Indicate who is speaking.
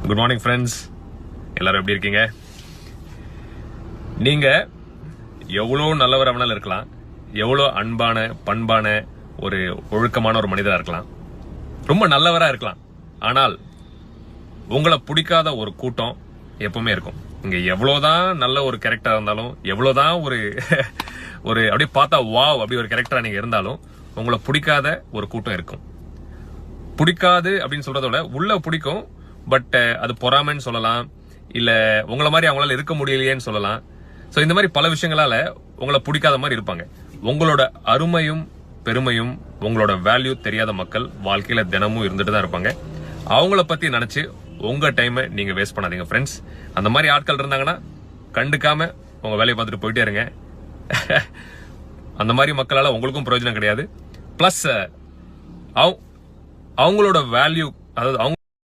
Speaker 1: Good morning friends, எல்லாரும் எப்படி இருக்கீங்க? நீங்க எவ்வளோ நல்லவர் அவனால இருக்கலாம், எவ்வளோ அன்பான பண்பான ஒரு ஒழுக்கமான ஒரு மனிதரா இருக்கலாம், ரொம்ப நல்லவரா இருக்கலாம். ஆனால் உங்களை பிடிக்காத ஒரு கூட்டம் எப்பவுமே இருக்கும். இங்க எவ்வளவுதான் நல்ல ஒரு கேரக்டரா இருந்தாலும், எவ்வளவுதான் ஒரு ஒரு அப்படியே பார்த்தா வாவ் அப்படி ஒரு கேரக்டரா நீங்க இருந்தாலும், உங்களை பிடிக்காத ஒரு கூட்டம் இருக்கும். பிடிக்காது அப்படின்னு சொல்றத விட உள்ள பிடிக்கும், பட் அது பொறாமைன்னு சொல்லலாம், இல்ல உங்களை மாதிரி அவங்களால இருக்க முடியலையேன்னு சொல்லலாம். சோ இந்த மாதிரி பல விஷயங்களால உங்களை பிடிக்காத மாதிரி இருப்பாங்க. உங்களோட அருமையும் பெருமையும் உங்களோட வேல்யூ தெரியாத மக்கள் வாழ்க்கையில தினமும் இருந்துட்டு தான் இருப்பாங்க. அவங்கள பத்தி நினைச்சு உங்க டைமை நீங்க வேஸ்ட் பண்ணாதீங்க ஃப்ரெண்ட்ஸ். அந்த மாதிரி ஆட்கள் இருந்தாங்கன்னா கண்டுக்காம உங்க வேலையை பார்த்துட்டு போயிட்டே இருங்க. அந்த மாதிரி மக்களால உங்களுக்கும் பிரயோஜனம் கிடையாது. பிளஸ் அவங்களோட வேல்யூ, அதாவது அவங்க